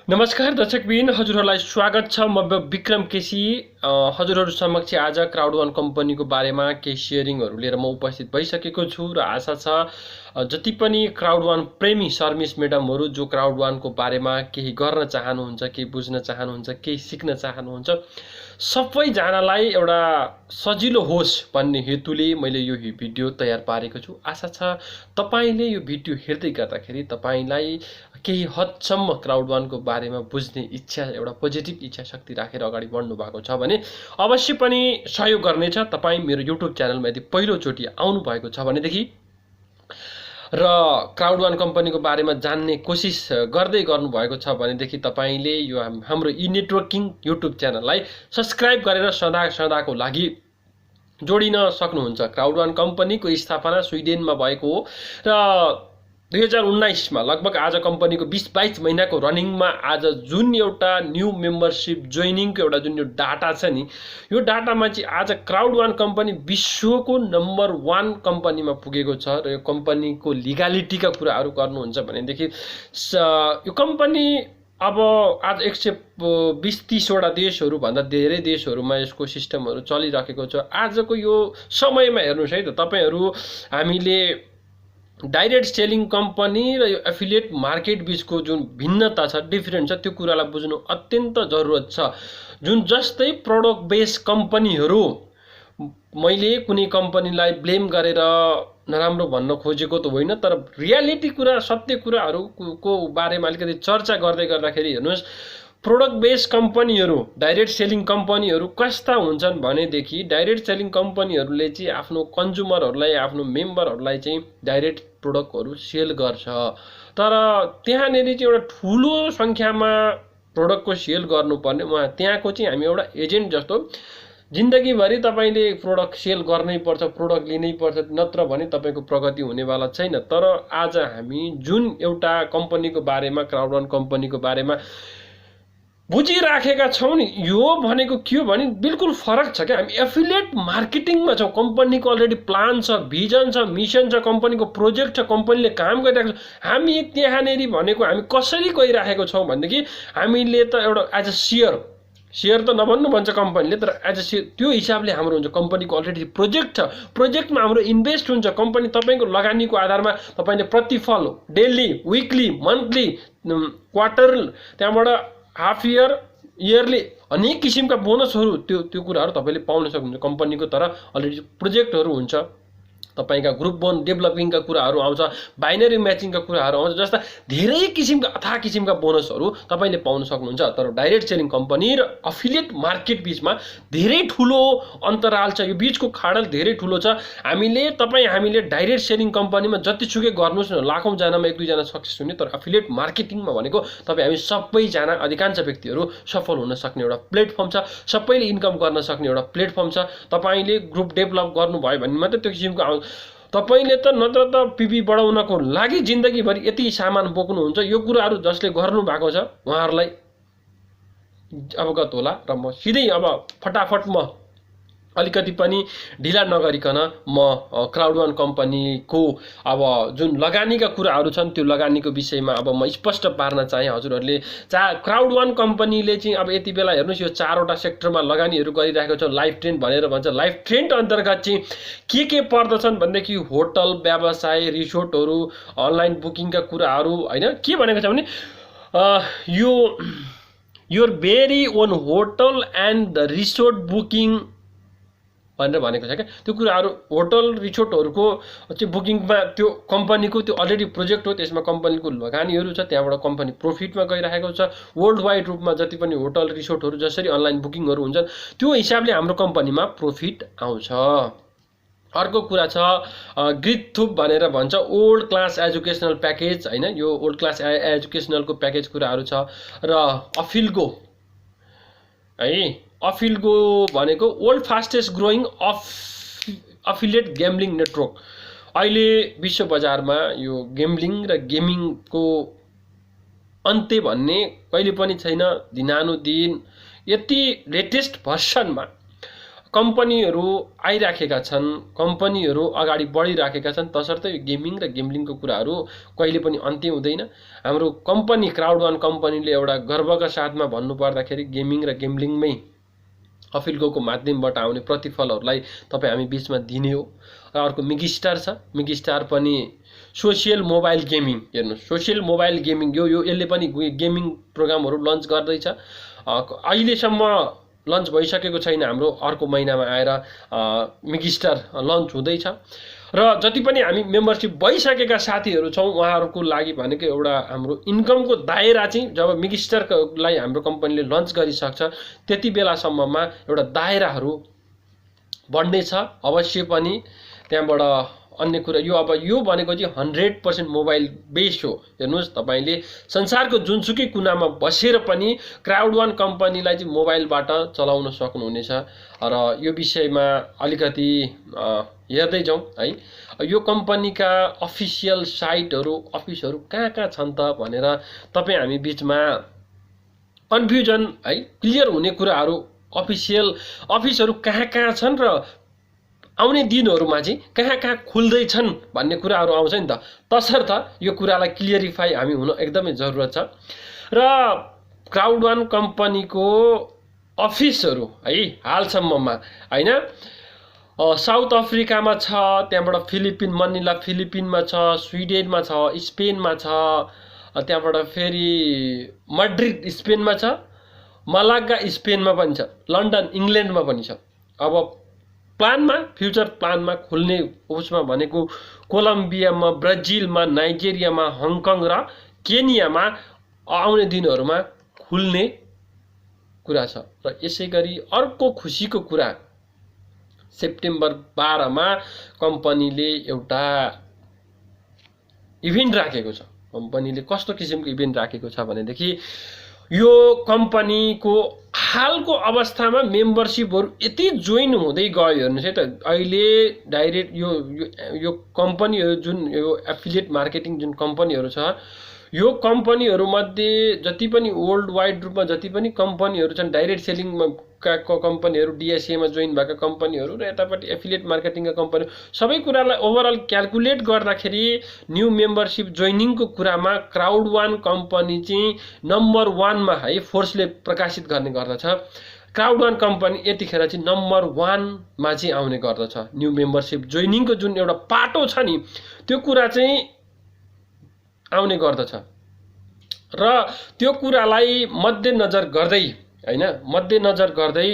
नमस्कार दर्शकबिन, हजुरहरूलाई स्वागत छ। म विक्रम केसी हजुरहरू समक्ष आज क्राउड वान कम्पनीको बारेमा केही सेयरिङहरू लिएर म उपस्थित भइसकेको छु र आशा छ जति पनि क्राउड वान प्रेमी शर्मिस मेडमहरू जो क्राउड वानको बारेमा केही गर्न चाहनुहुन्छ, केही बुझ्न चाहनुहुन्छ, केही सिक्न चाहनुहुन्छ, सबैजनालाई एउटा सजिलो होस् भन्ने हेतुले मैले यो भिडियो तयार पारेको छु। आशा छ तपाईले यो भिडियो हेर्दै गर्दाखेरि तपाईलाई केही हदसम्म क्राउड वानको बारेमा बुझ्ने इच्छा, एउटा पोजिटिभ इच्छा शक्ति राखेर अगाडि बढ्नु भएको छ भने अवश्य पनि सहयोग गर्नेछ। तपाईँ मेरो युट्युब च्यानलमा यदि पहिलोचोटि आउनु भएको छ भनेदेखि र क्राउड वान कम्पनीको बारेमा जान्ने कोसिस गर्दै गर्नुभएको छ भनेदेखि तपाईले यो हाम्रो ई नेटवर्किङ युट्युब च्यानललाई सब्स्क्राइब गरेर सदाको लागि जोडिन सक्नुहुन्छ। क्राउड वान कम्पनीको स्थापना स्विडेनमा भएको हो र 2019 मा लगभग आज कम्पनीको 20-22 महिनाको रनिङमा आज जुन एउटा न्यू मेम्बरशिप जोइनिङको एउटा जुन यो डाटा छ नि, यो डाटामा चाहिँ आज क्राउड वान कम्पनी विश्वको नम्बर 1 कम्पनीमा पुगेको छ। र यो कम्पनीको लिगालिटीका कुराहरू गर्नुहुन्छ भनेदेखि यो कम्पनी अब आज 120-30 वटा देशहरू भन्दा धेरै देशहरूमा यसको सिस्टमहरू चलिराखेको छ। आजको यो समयमा हेर्नुस् है त, तपाईहरु हामीले डाइरेक्ट सेलिङ कम्पनी र यो एफिलिएट मार्केट बीचको जुन भिन्नता छ, डिफरेन्स छ, त्यो कुरालाई बुझ्नु अत्यन्त जरुरत छ। जुन जस्तै प्रोडक्ट बेस्ड कम्पनीहरू, मैले कुनै कम्पनीलाई ब्लेम गरेर नराम्रो भन्न खोजेको त होइन, तर रियालिटी कुरा, सत्य कुराहरूको बारेमा अलिकति चर्चा गर्दै गर्दाखेरि हेर्नुस्, प्रोडक्ट बेस्ड कम्पनीहरू, डाइरेक्ट सेलिङ कम्पनीहरू कस्ता हुन्छन् भनेदेखि डाइरेक्ट सेलिङ कम्पनीहरूले चाहिँ आफ्नो कन्ज्युमरहरूलाई, आफ्नो मेम्बरहरूलाई चाहिँ डाइरेक्ट प्रोडक्टहरू सेल गर्छ। तर त्यहाँनेरि चाहिँ एउटा ठुलो संख्यामा प्रोडक्टको सेल गर्नुपर्ने, त्यहाँको चाहिँ हामी एउटा एजेन्ट जस्तो जिन्दगीभरि तपाईले प्रोडक्ट सेल गर्नै पर्छ, प्रोडक्ट लिनै पर्छ, नत्र भने तपाईको प्रगति हुनेवाला छैन। तर आज हामी जुन एउटा कम्पनीको बारेमा, क्राउड वान कम्पनीको बारेमा बुझिराखेका छौं नि, यो भनेको के हो भने बिल्कुल फरक छ क्या। हामी एफिलिएट मार्केटिङमा छौं। कम्पनीको अलरेडी प्लान छ, भिजन छ, मिसन छ, कम्पनीको प्रोजेक्ट छ, कम्पनीले काम गरिरहेको छ। हामी त्यहाँनेरि भनेको हामी कसरी गइराखेको छौं भनेदेखि हामीले त एउटा एज अ शेयर त नभन्नु भन्छ कम्पनीले, तर एज अ शेयर त्यो हिसाबले हाम्रो हुन्छ। कम्पनीको अलरेडी प्रोजेक्ट छ, प्रोजेक्टमा हाम्रो इन्भेस्ट हुन्छ। कम्पनी तपाईको लगानीको आधारमा तपाईले प्रतिफल डेली, विकली, मन्थली, क्वार्टर, त्यहाँबाट हाफ इयर, इयरली अनेक किसिमका बोनसहरू, त्यो कुराहरू तपाईले पाउन सक्नुहुन्छ कम्पनीको। तर अलरेडी प्रोजेक्टहरू हुन्छ, तपाईका ग्रुप बोन डेभलपिङका कुराहरू आउँछ, बाइनरी म्याचिङका कुराहरू आउँछ, जस्ता धेरै किसिमका अथाह किसिमका बोनसहरू तपाईले पाउन सक्नुहुन्छ। तर डाइरेक्ट सेलिङ कम्पनी र अफिलिएट मार्केट बीचमा धेरै ठुलो अन्तराल छ, यो बीचको खाडल धेरै ठुलो छ। हामीले डाइरेक्ट सेलिङ कम्पनीमा जतिसुकै गर्नुस् न, लाखौं जनामा 1-2 जना सक्सेस हुने, तर अफिलिएट मार्केटिङमा भनेको हामी सबैजना, अधिकांश व्यक्तिहरू सफल हुन सक्ने एउटा प्लेटफर्म छ, सबैले इन्कम गर्न सक्ने एउटा प्लेटफर्म छ। तपाईले ग्रुप डेभलप गर्नुभयो भने मात्र त्यो किसिमको तपाईले त नत्र त पिपी बढाउनको लागि जिन्दगीभरि यति सामान बोक्नुहुन्छ। यो कुराहरू जसले गर्नु भएको छ उहाँहरूलाई अवगत होला। र म सिधै अब फटाफट म अलिकति पनि ढिला नगरिकन म क्राउड वान कम्पनीको अब जुन लगानीका कुराहरू छन् त्यो लगानीको विषयमा अब म स्पष्ट पार्न चाहे। हजुरहरूले क्राउड वान कम्पनीले चाहिँ अब यति बेला हेर्नुस्, यो 4 वटा सेक्टरमा लगानीहरू गरिरहेको छ। लाइफ ट्रेन्ड भनेर भन्छ। लाइफ ट्रेन्ड अन्तर्गत चाहिँ के पर्दछन् भनेदेखि होटल, व्यवसाय, रिसोर्टहरू, अनलाइन बुकिङका कुराहरू, हैन, के भनेको छ भने your very own hotel and the resort booking भनेर भनेको छ क्या। त्यो कुराहरू होटल, रिसोर्टहरूको चाहिँ बुकिङमा त्यो कम्पनीको त्यो अलरेडी प्रोजेक्ट हो, त्यसमा कम्पनीको लगानीहरू छ, त्यहाँबाट कम्पनी प्रॉफिटमा गइरहेको छ। वर्ल्ड वाइड रूपमा जति पनि होटल, रिसोर्टहरू जसरी अनलाइन बुकिङहरू हुन्छन् त्यो हिसाबले हाम्रो कम्पनीमा प्रॉफिट आउँछ। अर्को कुरा छ ग्रिथुप भनेर भन्छ, ओल्ड क्लास एजुकेसनल प्याकेज, हैन, यो ओल्ड क्लास एजुकेसनलको प्याकेज कुराहरू छ। र अफिल्गो है, अफिल्गो भनेको world fastest growing affiliate gambling network. अहिले विश्व बजारमा यो गेम्बलिङ र गेमिङको अन्त्य भन्ने कहिले पनि छैन। दिनानुदिन यति लेटेस्ट भर्सनमा कम्पनीहरू आइराखेका छन्, कम्पनीहरू अगाडि बढिराखेका छन्, तसर्थ यो गेमिङ र गेम्लिङको कुराहरू कहिले पनि अन्त्य हुँदैन। हाम्रो कम्पनी क्राउड वान कम्पनीले एउटा गर्वका साथमा भन्नुपर्दाखेरि गेमिङ र गेम्लिङमै अफिल्गोको माध्यमबाट आउने प्रतिफलहरूलाई तपाईँ हामी बिचमा दिने हो। र अर्को मिगिस्टार छ, मिगिस्टार पनि सोसियल मोबाइल गेमिङ, हेर्नुहोस् सोसियल मोबाइल गेमिङ यो यसले पनि गेमिङ प्रोग्रामहरू लन्च गर्दैछ। अहिलेसम्म लन्च भइसकेको छैन, हाम्रो अर्को महिनामा आएर मिगिस्टार लन्च हुँदैछ। र जति पनि हामी मेम्बरसिप भइसकेका साथीहरू छौँ उहाँहरूको लागि भनेको एउटा हाम्रो इन्कमको दायरा चाहिँ जब मिगिस्टारलाई हाम्रो कम्पनीले लन्च गरिसक्छ त्यति बेलासम्ममा एउटा दायराहरू बढ्नेछ अवश्य पनि। त्यहाँबाट अन्य कुरा यो भनेको चाहिँ 100% मोबाइल बेस हो। हेर्नुहोस् तपाईँले संसारको जुनसुकै कुनामा बसेर पनि क्राउड वान कम्पनीलाई चाहिँ मोबाइलबाट चलाउन सक्नुहुनेछ। र यो विषयमा अलिकति हेर्दै जाउँ है। यो कम्पनीका अफिसियल साइटहरू अफिसहरू कहाँ कहाँ छन् त भनेर तपाईँ हामी बिचमा कन्फ्युजन है क्लियर हुने कुराहरू, अफिसियल अफिसहरू कहाँ कहाँ छन् र आउने दिनहरूमा चाहिँ कहाँ कहाँ खुल्दैछन् भन्ने कुराहरू आउँछ नि त। तसर्थ यो कुरालाई क्लियरिफाई हामी हुन एकदमै जरुरत छ। र क्राउड वान कम्पनीको अफिसहरू है हालसम्ममा हैन साउथ अफ्रिकामा छ, त्यहाँबाट फिलिपिन मनिला फिलिपिनमा छ, स्विडेनमा छ, स्पेनमा छ, त्यहाँबाट फेरि मड्रिड स्पेनमा छ, मलागा स्पेनमा पनि छ, लन्डन इङ्ल्यान्डमा पनि छ। अब प्लानमा फ्युचर प्लानमा खुल्ने उसमा भनेको कोलम्बियामा, ब्राजिलमा, नाइजेरियामा, हङकङ र केनियामा आउने दिनहरूमा खुल्ने कुरा छ। र यसै गरी अर्को खुसीको कुरा सेप्टेम्बर 12 मा कम्पनीले एउटा इभेन्ट राखेको छ। कम्पनीले कस्तो किसिमको इभेन्ट राखेको छ भनेदेखि यो कम्पनीको हालको अवस्थामा मेम्बरसिपहरू यति जोइन हुँदै गयो। हेर्नुहोस् है त, अहिले डाइरेक्ट यो कम्पनीहरू जुन यो एफिलिएट मार्केटिङ जुन कम्पनीहरू छ यो कम्पनीहरूमध्ये जति पनि वर्ल्ड वाइड रूपमा जति पनि कम्पनीहरू छन्, डाइरेक्ट सेलिङमा कम्पनीहरू, डिएसएमा जोइन भएका कम्पनीहरू र यतापट्टि एफिलिएट मार्केटिङका कम्पनी, सबै कुरालाई ओभरअल क्याल्कुलेट गर्दाखेरि न्यू मेम्बरसिप जोइनिङको कुरामा क्राउड वान कम्पनी चाहिँ नम्बर 1 मा है फोर्सले प्रकाशित गर्ने गर्दछ। क्राउड वान कम्पनी यतिखेर चाहिँ नम्बर 1 मा चाहिँ आउने गर्दछ। न्यू मेम्बरसिप जोइनिङको जुन एउटा पाटो छ नि त्यो कुरा चाहिँ आउने गर्दछ। र त्यो कुरालाई मध्यनजर गर्दै हैन, मध्यनजर गर्दै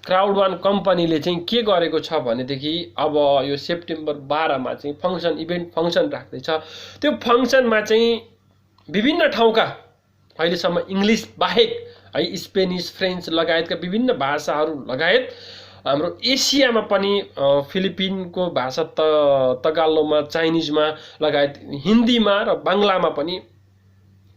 क्राउड वान कम्पनीले चाहिँ के गरेको छ भनेदेखि अब यो सेप्टेम्बर 12 मा चाहिँ इभेन्ट फंक्सन राख्दैछ। त्यो फंक्सनमा चाहिँ विभिन्न ठाउँका अहिलेसम्म इङ्ग्लिस बाहेक है स्पेनिस, फ्रेन्च लगायतका विभिन्न भाषाहरू लगायत हाम्रो एसियामा पनि फिलिपिनको भाषा तगालोमा, चाइनिजमा लगायत हिन्दीमा र बङ्गलामा पनि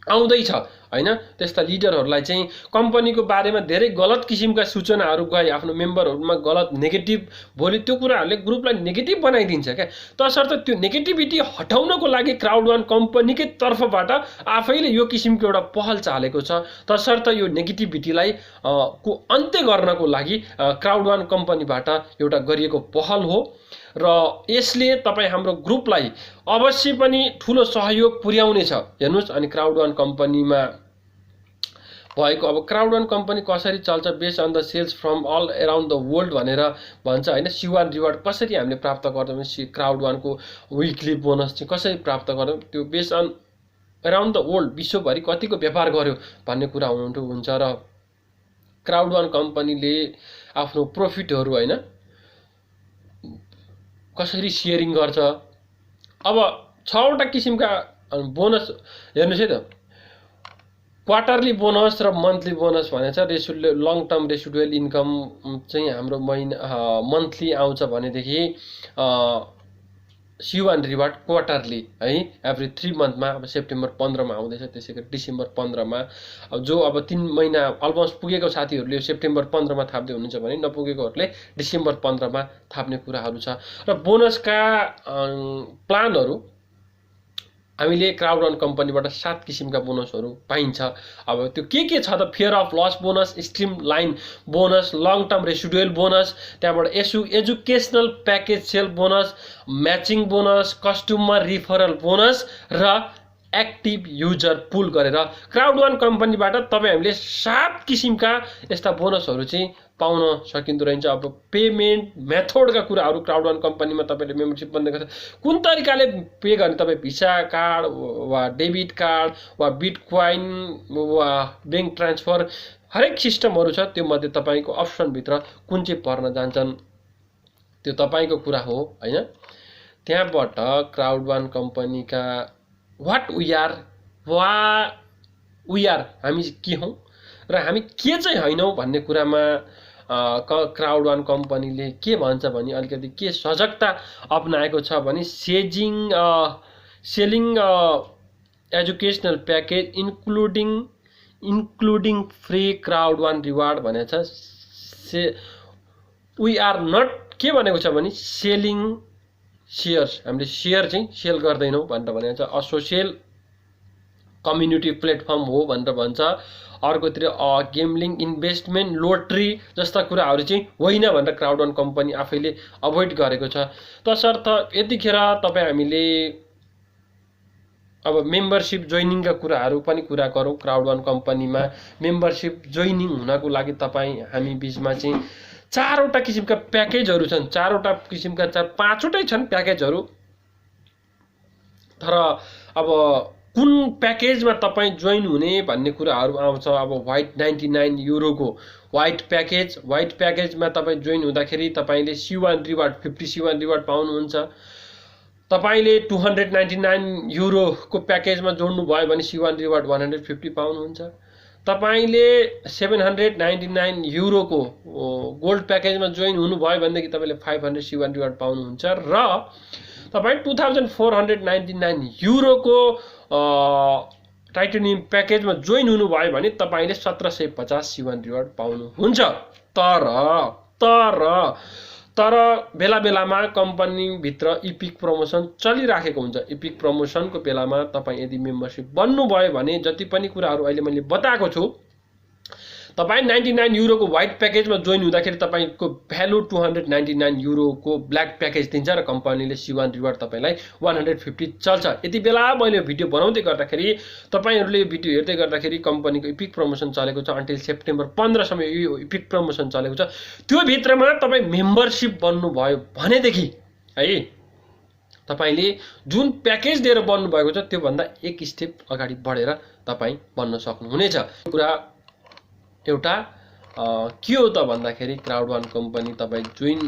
आउँदैछ हैन। त्यस्ता लिडरहरूलाई चाहिँ कम्पनीको बारेमा धेरै गलत किसिमका सूचनाहरू गए आफ्नो मेम्बरहरूमा गलत नेगेटिभ, भोलि त्यो कुराहरूले ग्रुपलाई नेगेटिभ बनाइदिन्छ क्या। तसर्थ त्यो नेगेटिभिटी हटाउनको लागि क्राउड वान कम्पनीकै तर्फबाट आफैले यो किसिमको एउटा पहल चालेको छ। तसर्थ यो नेगेटिभिटीलाई को अन्त्य गर्नको लागि क्राउड वान कम्पनीबाट एउटा गरिएको पहल हो। र यसले तपाईँ हाम्रो ग्रुपलाई अवश्य पनि ठुलो सहयोग पुर्याउनेछ। हेर्नुहोस्, अनि क्राउड वान कम्पनीमा भएको अब क्राउड वान कम्पनी कसरी चल्छ, based on the sales from all around the world भनेर भन्छ हैन। C1 रिवार्ड कसरी हामीले प्राप्त गर्छौँ भने क्राउड वानको विकली बोनस चाहिँ कसरी प्राप्त गर्छौँ, त्यो based on around the world, विश्वभरि कतिको व्यापार गर्यो भन्ने कुरा हुन्छ। र क्राउड वान कम्पनीले आफ्नो प्रॉफिटहरू हैन कसरी सेयरिङ गर्छ। अब 6 वटा किसिमका बोनस हेर्नुहोस् है त, क्वार्टरली बोनस र मन्थली बोनस भनेको छ। लङ टर्म रेसिडुअल इन्कम चाहिँ हाम्रो मन्थली आउँछ भनेदेखि C1 रिवार्ड क्वार्टरली है एभ्री 3 मन्थमा। अब सेप्टेम्बर 15 मा आउँदैछ, त्यसै गरी डिसेम्बर 15 मा। अब जो अब 3 महिना अलमोस्ट पुगेको साथीहरूले सेप्टेम्बर 15 मा थाप्दै हुनुहुन्छ भने नपुगेकोहरूले डिसेम्बर 15 मा थाप्ने कुराहरू छ। र बोनसका प्लानहरू हामीले क्राउड वान कम्पनीबाट 7 किसिमका बोनसहरू पाइन्छ। अब त्यो के छ त fear of loss bonus, stream line bonus, long term residual bonus, त्यहाँबाट educational package sale bonus, matching bonus, customer referral bonus र एक्टिभ युजर पुल गरेर क्राउड वान कम्पनीबाट तपाईँ हामीले 7 किसिमका यस्ता बोनसहरू चाहिँ पाउन सकिँदो रहेछ। अब पेमेन्ट मेथडका कुराहरू क्राउड वान कम्पनीमा तपाईँले मेम्बरसिप बन्द गर्छ, कुन तरिकाले पे गर्ने, तपाईँ भिसा कार्ड वा डेबिट कार्ड वा बिटकोइन वा ब्याङ्क ट्रान्सफर हरेक सिस्टमहरू छ। त्यो मध्ये तपाईँको अप्सनभित्र कुन चाहिँ पर्न जान्छन् त्यो तपाईँको कुरा हो हैन। त्यहाँबाट क्राउड वान कम्पनीका वाट वी आर हामी के हौँ र हामी के चाहिँ हैनौँ भन्ने कुरामा क्राउड वान कम्पनीले के भन्छ भने अलिकति के सजगता अपनाएको छ भने selling educational package including free crowd one reward भनेको छ। वी आर नट के भनेको छ भने सेलिङ सेयर्स, हामीले सेयर चाहिँ सेल गर्दैनौँ भनेर भनेको छ। सोसियल कम्युनिटी प्लेटफर्म हो भनेर भन्छ। अर्कोतिर गेमलिङ, इन्भेस्टमेन्ट, लोटरी जस्ता कुराहरू चाहिँ होइन भनेर क्राउड वान कम्पनी आफैले अभोइड गरेको छ। तसर्थ यतिखेर तपाईँ हामीले अब मेम्बरसिप जोइनिङका कुराहरू पनि कुरा गरौँ। क्राउड वान कम्पनीमा मेम्बरसिप जोइनिङ हुनको लागि तपाईँ हामी बिचमा चाहिँ 4वटा किसिमका प्याकेजहरू छन्। 4वटा किसिमका 5वटै छन् प्याकेजहरू, तर अब कुन प्याकेजमा तपाईँ जोइन हुने भन्ने कुराहरू आउँछ। अब व्हाइट 99 युरोको व्हाइट प्याकेजमा तपाईँ जोइन हुँदाखेरि तपाईँले C1 रिवार्ड 50 C1 रिवार्ड पाउनुहुन्छ। तपाईँले 299 युरोको प्याकेजमा जोड्नु भयो भने C1 रिवार्ड 150 पाउनुहुन्छ। तपाईले 799 युरोको गोल्ड प्याकेजमा जोइन हुनुभयो भनेदेखि तपाईँले 500 C1 रिवार्ड पाउनुहुन्छ र तपाईँ 2499 युरोको टाइटेनियम प्याकेजमा जोइन हुनुभयो भने तपाईँले 1750 C1 रिवार्ड पाउनुहुन्छ। तर बेला बेलामा कम्पनीभित्र इपिक प्रमोसन चलिराखेको हुन्छ। इपिक प्रमोसनको बेलामा तपाईँ यदि मेम्बरसिप बन्नुभयो भने जति पनि कुराहरू अहिले मैले बताएको छु, तपाईँ 99 युरोको व्हाइट प्याकेजमा जोइन हुँदाखेरि तपाईँको भ्यालु 299 युरोको ब्ल्याक प्याकेज दिन्छ र कम्पनीले C1 रिवार्ड तपाईँलाई 150 चल्छ। यति बेला मैले भिडियो बनाउँदै गर्दाखेरि तपाईँहरूले यो भिडियो हेर्दै गर्दाखेरि कम्पनीको इपिक प्रमोसन चलेको छ। अन्टिल सेप्टेम्बर 15 सम्म यो इपिक प्रमोसन चलेको छ। त्यो भित्रमा तपाईँ मेम्बरसिप बन्नुभयो भनेदेखि है तपाईँले जुन प्याकेज लिएर बन्नुभएको छ त्योभन्दा एक स्टेप अगाडि बढेर तपाईँ बन्न सक्नुहुनेछ। कुरा एउटा के हो त भन्दाखेरि क्राउड वान कम्पनी तपाईँ जोइन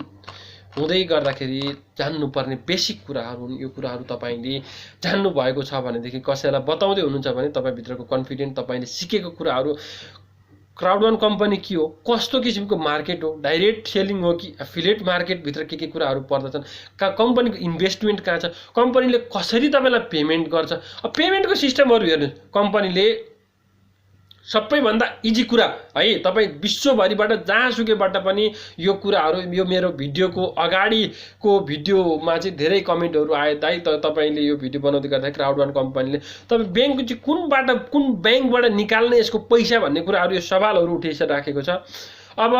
हुँदै गर्दाखेरि जान्नुपर्ने बेसिक कुराहरू हुन्। यो कुराहरू तपाईँले जान्नु भएको छ भनेदेखि कसैलाई बताउँदै हुनुहुन्छ भने तपाईँभित्रको कन्फिडेन्ट, तपाईँले सिकेको कुराहरू, क्राउड वान कम्पनी के हो, कस्तो किसिमको मार्केट हो, डाइरेक्ट सेलिङ हो कि एफिलिएट मार्केटभित्र के कुराहरू पर्दछन्, कम्पनीको इन्भेस्टमेन्ट कहाँ छ, कम्पनीले कसरी तपाईँलाई पेमेन्ट गर्छ। अब पेमेन्टको सिस्टमहरू हेर्नुहोस्, कम्पनीले सबैभन्दा इजी कुरा है, तपाईँ विश्वभरिबाट जहाँसुकैबाट पनि यो कुराहरू, यो मेरो भिडियोको अगाडिको भिडियोमा चाहिँ धेरै कमेन्टहरू आए, दाइ तपाईँले यो भिडियो बनाउँदै गर्दा क्राउड वान कम्पनीले तपाईँ ब्याङ्क चाहिँ कुन ब्याङ्कबाट निकाल्ने यसको पैसा भन्ने कुराहरू, यो सवालहरू उठाइराखेको छ। अब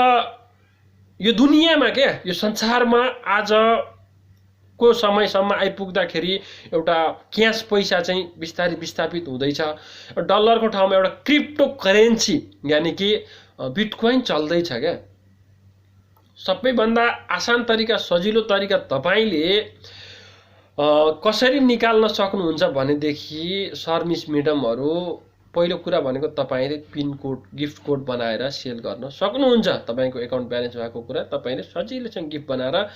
यो दुनियाँमा क्या, यो संसारमा आजको समयसम्म आइपुग्दाखेरि एउटा क्यास पैसा चाहिँ बिस्तारै विस्थापित हुँदैछ। डलरको ठाउँमा एउटा क्रिप्टो करेन्सी यानि कि बिटकोइन चल्दैछ क्या। सबैभन्दा आसान तरिका, सजिलो तरिका तपाईँले कसरी निकाल्न सक्नुहुन्छ भनेदेखि सर्भिस मिडमहरू, पहिलो कुरा भनेको तपाईँले पिन कोड, गिफ्ट कोड बनाएर सेल गर्न सक्नुहुन्छ। तपाईँको एकाउन्ट ब्यालेन्स भएको कुरा तपाईँले सजिलोसँग गिफ्ट बनाएर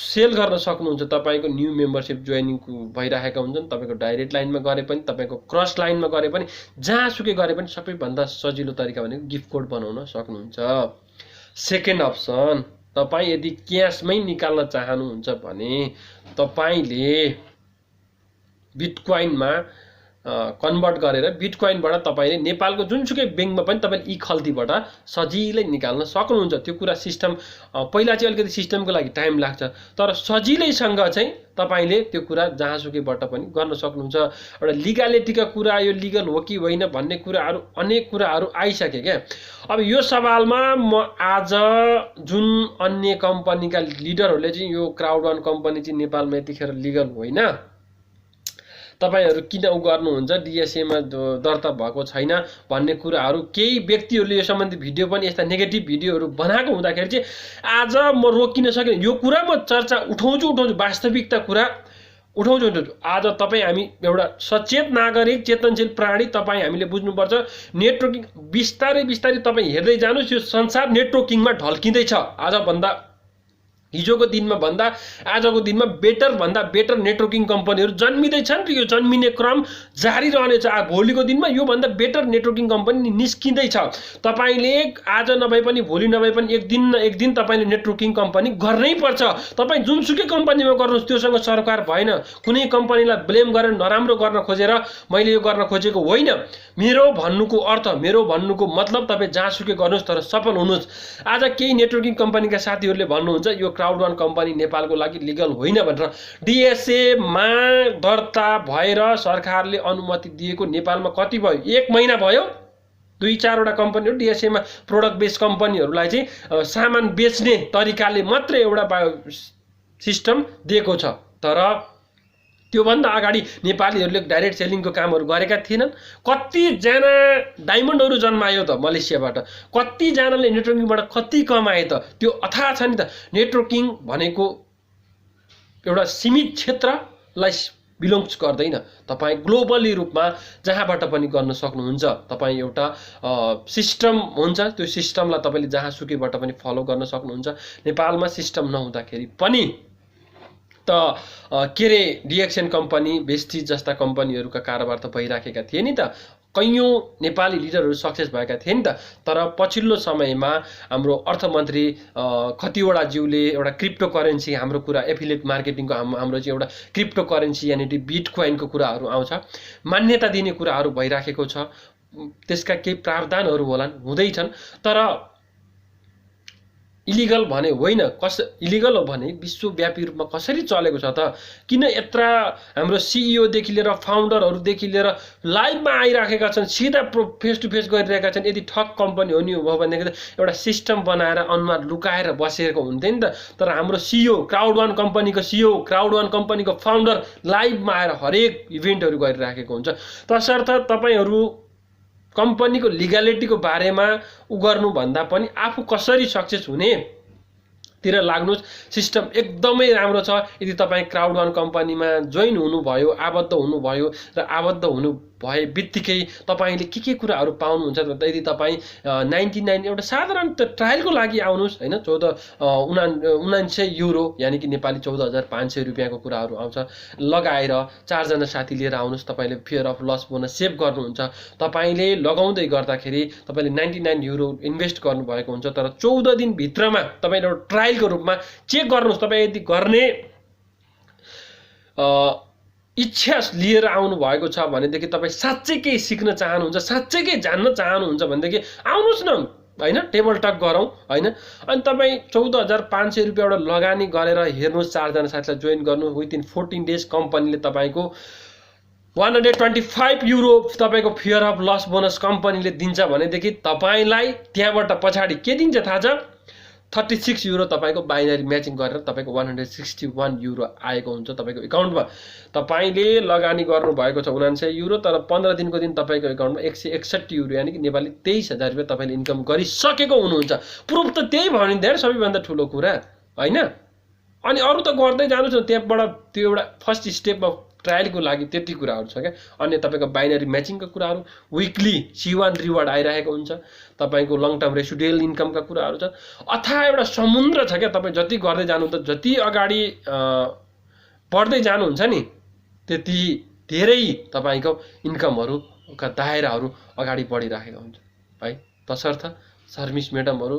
सेल गर्न सक्नुहुन्छ। तपाईँको न्यू मेम्बरसिप जोइनिङ भइरहेका हुन्छन्, तपाईँको डाइरेक्ट लाइनमा गरे पनि, तपाईँको क्रस लाइनमा गरे पनि, जहाँसुकै गरे पनि सबैभन्दा सजिलो तरिका भनेको गिफ्ट कोड बनाउन सक्नुहुन्छ। सेकेन्ड अप्सन, तपाईँ यदि क्यासमै निकाल्न चाहनुहुन्छ भने तपाईँले बिटकोइनमा कन्भर्ट गरेर बिटकोइनबाट तपाईँले नेपालको जुनसुकै ब्याङ्कमा पनि तपाईँले खल्तीबाट सजिलै निकाल्न सक्नुहुन्छ। त्यो कुरा सिस्टम पहिला चाहिँ अलिकति सिस्टमको लागि टाइम लाग्छ, तर सजिलैसँग चाहिँ तपाईँले त्यो कुरा जहाँसुकैबाट पनि गर्न सक्नुहुन्छ। एउटा लिगालिटीका कुरा, यो लिगल हो कि होइन भन्ने कुराहरू अनेक कुराहरू आइसके क्या। अब यो सवालमा म आज जुन अन्य कम्पनीका लिडरहरूले चाहिँ यो क्राउड1 कम्पनी चाहिँ नेपालमा यतिखेर लिगल होइन, तपाईँहरू किन गर्नुहुन्छ, डिएसएमा दर्ता भएको छैन भन्ने कुराहरू केही व्यक्तिहरूले यो सम्बन्धी भिडियो पनि यस्ता नेगेटिभ भिडियोहरू बनाएको हुँदाखेरि चाहिँ आज म रोकिन सकिनँ। यो कुरा म चर्चा उठाउँछु, वास्तविकता कुरा उठाउँछु। आज तपाईँ हामी एउटा सचेत नागरिक, चेतनशील प्राणी, तपाईँ हामीले बुझ्नुपर्छ। नेटवर्किङ बिस्तारै बिस्तारै तपाईँ हेर्दै जानुहोस्, यो संसार नेटवर्किङमा ढल्किँदैछ। आजभन्दा हिजोको दिनमा भन्दा आजको दिनमा बेटर नेटवर्किङ कम्पनीहरू जन्मिँदैछन् र यो जन्मिने क्रम जारी रहनेछ। भोलिको दिनमा योभन्दा बेटर नेटवर्किङ कम्पनी निस्किँदैछ। तपाईँले आज नभए पनि भोलि नभए पनि एक दिन तपाईँले नेटवर्किङ कम्पनी गर्नै पर्छ। तपाईँ जुनसुकै कम्पनीमा गर्नुहोस्, त्योसँग सरकार भएन। कुनै कम्पनीलाई ब्लेम गरेर नराम्रो गर्न खोजेर मैले यो गर्न खोजेको होइन। मेरो भन्नुको मतलब तपाईँ जहाँसुकै गर्नुहोस् तर सफल हुनुहोस्। आज केही नेटवर्किङ कम्पनीका साथीहरूले भन्नुहुन्छ यो क्राउड1 कम्पनी नेपालको लागि लिगल होइन भनेर। डिएसएमा दर्ता भएर सरकारले अनुमति दिएको नेपालमा कति भयो? 1 महिना भयो। 2-4वटा कम्पनीहरू डिएसएमा प्रोडक्ट बेस्ड कम्पनीहरूलाई चाहिँ सामान बेच्ने तरिकाले मात्रै एउटा सिस्टम दिएको छ। तर त्योभन्दा अगाडि नेपालीहरूले डाइरेक्ट सेलिङको कामहरू गरेका थिएनन्। कतिजना डायमन्डहरू जन्मायो त मलेसियाबाट, कतिजनाले नेटवर्किङबाट कति कमाए त? त्यो अथाह छ नि त। नेटवर्किङ भनेको एउटा सीमित क्षेत्रलाई बिलोङ्स गर्दैन। तपाईँ ग्लोबली रूपमा जहाँबाट पनि गर्न सक्नुहुन्छ। तपाईँ एउटा सिस्टम हुन्छ, त्यो सिस्टमलाई तपाईँले जहाँसुकैबाट पनि फलो गर्न सक्नुहुन्छ। नेपालमा सिस्टम नहुँदाखेरि पनि त के अरे डिएक्सन कम्पनी, भेस्टिज जस्ता कम्पनीहरूका कारोबार त भइराखेका थिए नि त। कैयौँ नेपाली लिडरहरू सक्सेस भएका थिए नि त। तर पछिल्लो समयमा हाम्रो अर्थमन्त्री कतिवटा ज्यूले एउटा क्रिप्टो करेन्सी, हाम्रो कुरा एफिलिएट मार्केटिङको हाम्रो चाहिँ एउटा क्रिप्टो करेन्सी यानि बिटकोइनको कुराहरू आउँछ, मान्यता दिने कुराहरू भइराखेको छ। त्यसका केही प्रावधानहरू होलान्, हुँदैछन्। तर इलिगल भने होइन, इलिगल हो भने विश्वव्यापी रूपमा कसरी चलेको छ त? किन यत्र हाम्रो सिइओदेखि लिएर फाउन्डरहरूदेखि लिएर लाइभमा आइराखेका छन्, सिधा फेस टु फेस गरिरहेका छन्। यदि ठग कम्पनी हो नि हो भनेदेखि त एउटा सिस्टम बनाएर अनुहार लुकाएर बसेको हुन्थ्यो नि त। तर हाम्रो सिइओ, क्राउड1 कम्पनीको सिइओ, क्राउड1 कम्पनीको फाउन्डर लाइभमा आएर हरेक इभेन्टहरू गरिराखेको हुन्छ। तसर्थ तपाईँहरू कम्पनीको लिगालिटीको बारेमा गर्नुभन्दा पनि आफू कसरी सक्सेस हुने तिर लाग्नुहोस्। सिस्टम एकदमै राम्रो छ। यदि तपाईँ क्राउड1 कम्पनीमा जोइन हुनुभयो, आबद्ध हुनुभयो र आबद्ध हुनु भए बित्तिकै तपाईँले के कुराहरू पाउनुहुन्छ त? यदि तपाईँ 99 एउटा साधारण ट्रायलको लागि आउनुहोस् होइन, 79 युरो यानि कि नेपाली 14,500 रुपियाँको कुराहरू आउँछ। लगाएर 4 जना साथी लिएर आउनुहोस्। तपाईँले fear of loss bonus save गर्नुहुन्छ। तपाईँले लगाउँदै गर्दाखेरि तपाईँले 99 युरो इन्भेस्ट गर्नुभएको हुन्छ। तर 14 दिनभित्रमा तपाईँले एउटा ट्रायलको रूपमा चेक गर्नुहोस्। तपाईँ यदि गर्ने इच्छा लिएर आउनु भएको छ भनेदेखि, तपाईँ साँच्चै केही सिक्न चाहनुहुन्छ, साँच्चै केही जान्न चाहनुहुन्छ भनेदेखि आउनुहोस् न होइन, टेबल टक गरौँ होइन। अनि तपाईँ 14,500 रुपियाँ एउटा लगानी गरेर हेर्नुहोस्, 4 जना साथीलाई जोइन गर्नु। विदिन 14 डेज कम्पनीले तपाईँको 125 युरो तपाईँको फियर अफ लस बोनस कम्पनीले दिन्छ भनेदेखि तपाईँलाई त्यहाँबाट पछाडि के दिन्छ थाहा छ? 36 युरो तपाईँको बाइनरी म्याचिङ गरेर तपाईँको 161 युरो आएको हुन्छ तपाईँको एकाउन्टमा। तपाईँले लगानी गर्नुभएको छ 79 युरो, तर 15 दिनको दिन तपाईँको एकाउन्टमा 161 युरो यानि कि नेपाली 23,000 रुपियाँ तपाईँले इन्कम गरिसकेको हुनुहुन्छ। प्रुफ त त्यही भयो नि त, सबैभन्दा ठुलो कुरा होइन। अनि अरू त गर्दै जानुहोस् न, त्यहाँबाट त्यो एउटा फर्स्ट स्टेपमा ट्रायलको लागि त्यति कुराहरू छ क्या। अन्य तपाईँको बाइनरी म्याचिङका कुराहरू, विकली C1 रिवार्ड आइरहेको हुन्छ, तपाईँको लङ टर्म रेसिडुअल इन्कमका कुराहरू छ। अथाह एउटा समुद्र छ क्या। तपाईँ जति गर्दै जानुहुन्छ, जति अगाडि बढ्दै जानुहुन्छ नि, त्यति धेरै तपाईँको इन्कमहरूका दायराहरू अगाडि बढिरहेको हुन्छ है। तसर्थ शर्मिस म्याडमहरू,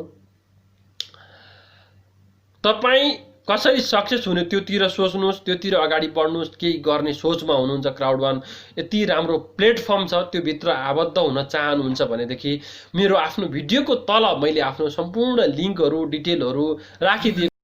तपाईँ कसरी सक्सेस हुने त्योतिर सोच्नुहोस्, त्योतिर अगाडि बढ्नुहोस्, केही गर्ने सोचमा हुनुहुन्छ क्राउड वान यति राम्रो प्लेटफर्म छ, त्योभित्र आबद्ध हुन चाहनुहुन्छ भनेदेखि मेरो आफ्नो भिडियोको तल मैले आफ्नो सम्पूर्ण लिङ्कहरू डिटेलहरू राखिदिएको